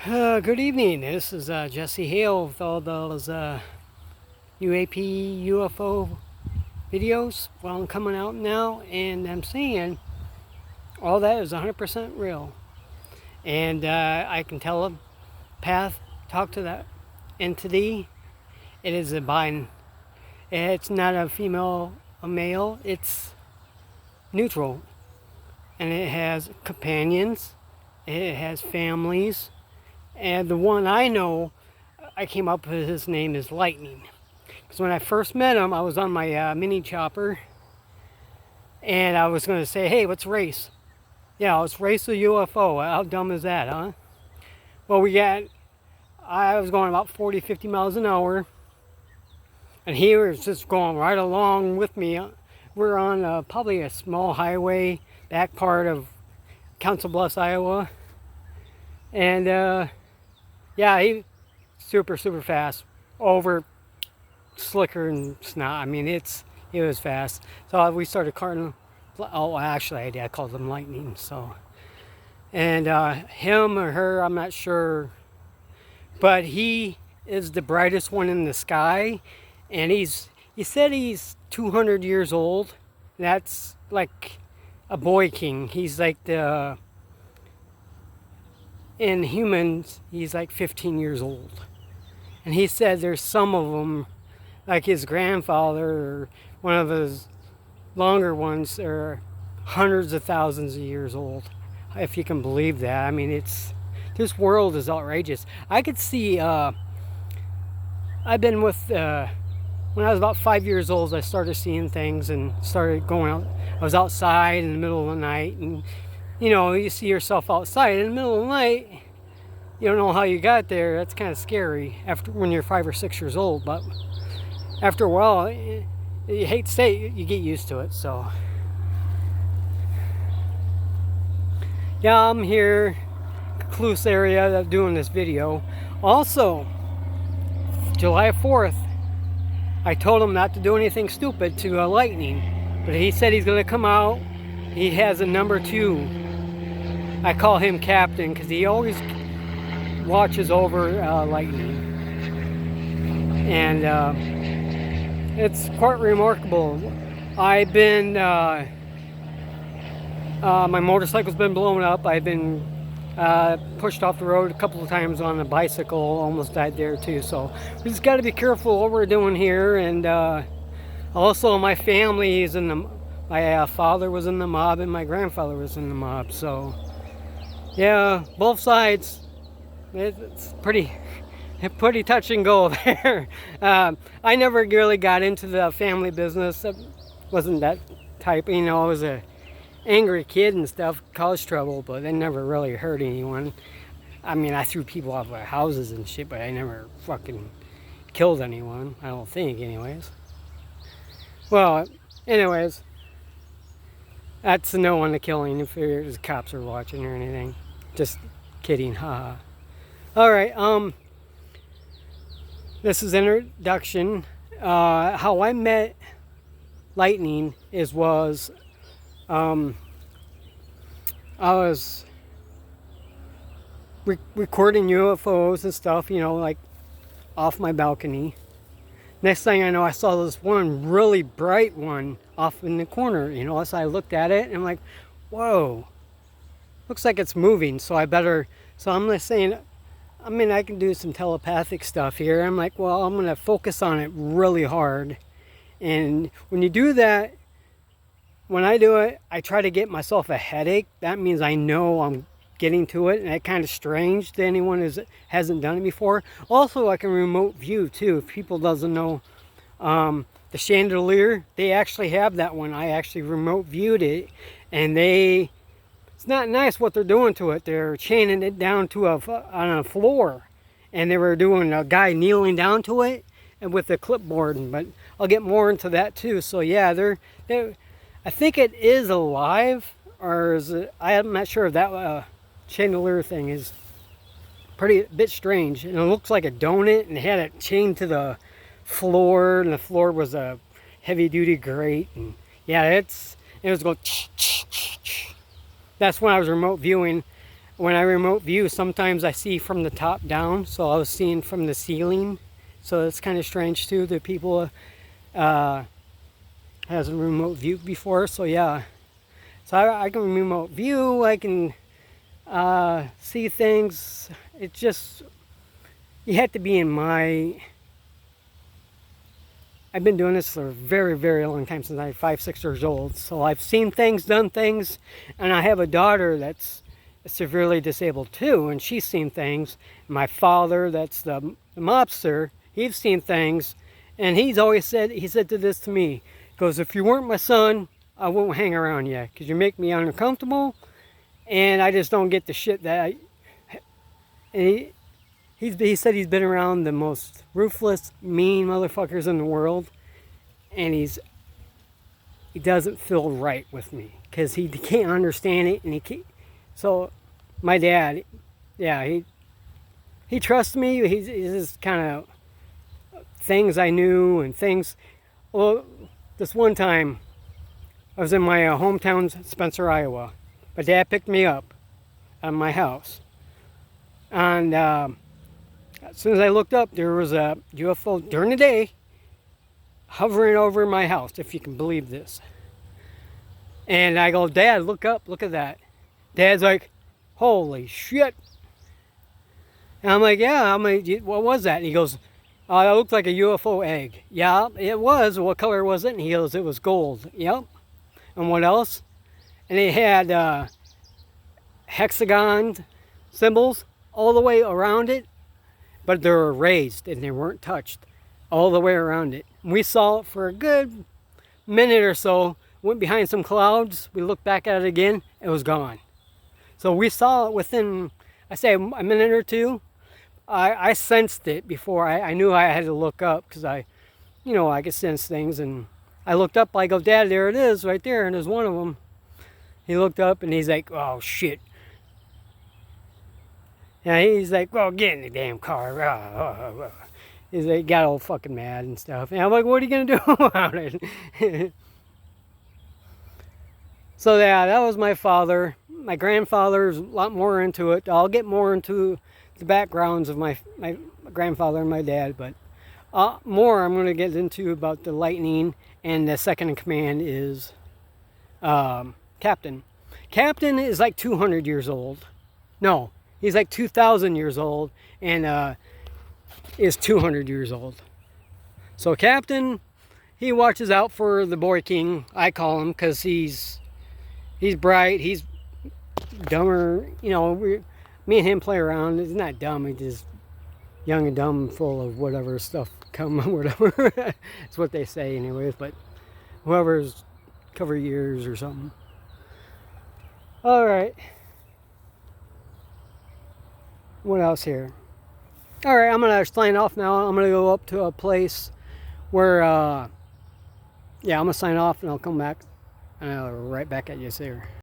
Good evening. This is Jesse Hale with all those UAP UFO videos. Well, I'm coming out now, and I'm saying all that is 100% real. And I can tell a path, talk to that entity. It is a bind. It's not a female, a male. It's neutral, and it has companions. It has families. And the one I know, I came up with his name is Lightning. Because when I first met him, I was on my mini chopper, and I was going to say, hey, what's race? Yeah, let's race a UFO. How dumb is that, huh? Well, I was going about 40, 50 miles an hour, and he was just going right along with me. We're on probably a small highway, back part of Council Bluffs, Iowa. And yeah, he super, super fast. Over slicker and snot. I mean, it was fast. So we started carting. Oh, actually, I called them Lightning. So, and him or her, I'm not sure, but he is the brightest one in the sky, and he said he's 200 years old. That's like a boy king. He's like in humans, he's like 15 years old. And he said there's some of them, like his grandfather or one of his longer ones, are hundreds of thousands of years old, if you can believe that. I mean, this world is outrageous. I could see, I've been with, when I was about 5 years old, I started seeing things and started going out. I was outside in the middle of the night, and you see yourself outside in the middle of the night. You don't know how you got there. That's kind of scary when you're 5 or 6 years old. But after a while, you hate to say it, you get used to it. So yeah, I'm here, Cluse area, doing this video. Also, July 4th, I told him not to do anything stupid to Lightning, but he said he's going to come out. He has a number 2. I call him Captain because he always watches over Lightning, and it's quite remarkable. I've been my motorcycle's been blown up. I've been pushed off the road a couple of times on a bicycle, almost died there too. So we just got to be careful what we're doing here. And also my family is my father was in the mob and my grandfather was in the mob. So yeah, both sides. It's pretty touch and go there. I never really got into the family business. I wasn't that type. I was a angry kid and stuff, caused trouble, but I never really hurt anyone. I mean, I threw people off of houses and shit, but I never fucking killed anyone. I don't think, anyways. Well, anyways, that's a no on the killing if the cops are watching or anything. Just kidding, haha. All right, this is introduction. How I met Lightning was I was recording UFOs and stuff, like off my balcony. Next thing I know, I saw this one really bright one off in the corner, so I looked at it and I'm like, whoa, looks like it's moving, so I'm just saying, I can do some telepathic stuff here. I'm like, well, I'm going to focus on it really hard. And when you do that, when I do it, I try to get myself a headache. That means I know I'm getting to it. And it's kind of strange to anyone who hasn't done it before. Also, I can remote view too. If people doesn't know, the chandelier, they actually have that one. I actually remote viewed it. And it's not nice what they're doing to it. They're chaining it down to on a floor, and they were doing a guy kneeling down to it and with a clipboard. But I'll get more into that too. So yeah, I think it is alive, or I'm not sure if that chandelier thing is a bit strange. And it looks like a donut, and it had it chained to the floor, and the floor was a heavy-duty grate. And yeah, it was going. That's when I was remote viewing when I remote view, sometimes I see from the top down, so I was seeing from the ceiling. So it's kind of strange too that people has a remote view before. So yeah, so I can remote view. I can see things. It's just you have to be in my. I've been doing this for a very, very long time, since I was 5, 6 years old. So I've seen things, done things, and I have a daughter that's severely disabled too, and she's seen things. My father, that's the mobster, he's seen things, and he's always said, he said to me, he goes, if you weren't my son, I won't hang around you, because you make me uncomfortable, and I just don't get the shit that I... And he said he's been around the most ruthless, mean motherfuckers in the world, and he doesn't feel right with me, because he can't understand it, and he can't... So my dad, yeah, he trusts me. He's just kind of things I knew and things. Well, this one time I was in my hometown, Spencer, Iowa. My dad picked me up at my house, and as soon as I looked up, there was a UFO during the day hovering over my house, if you can believe this. And I go, Dad, look up, look at that. Dad's like, holy shit. And I'm like, yeah. I'm like, what was that? And he goes, oh, it looked like a UFO egg. Yeah, it was. What color was it? And he goes, it was gold. Yep. And what else? And it had hexagon symbols all the way around it, but they were raised and they weren't touched all the way around it. We saw it for a good minute or so, went behind some clouds, we looked back at it again, it was gone. So we saw it within, I say, a minute or two. I sensed it before. I knew I had to look up, because I could sense things. And I looked up, I go, Dad, there it is right there, and there's one of them. He looked up and he's like, oh shit. Yeah, he's like, well, get in the damn car. He's like, got all fucking mad and stuff. And I'm like, what are you going to do about it? So yeah, that was my father. My grandfather's a lot more into it. I'll get more into the backgrounds of my grandfather and my dad, but more I'm going to get into about the lightning, and the second in command is Captain. Captain is like 200 years old. No, he's like 2,000 years old, and is 200 years old. So Captain, he watches out for the boy king, I call him, because he's bright, he's dumber, me and him play around. He's not dumb, he's just young and dumb, full of whatever stuff whatever. That's what they say anyways, but whoever's cover years or something. Alright. What else here? Alright, I'm going to sign off now. I'm going to go up to a place where, yeah, I'm going to sign off and I'll come back. And I'll right back at you there.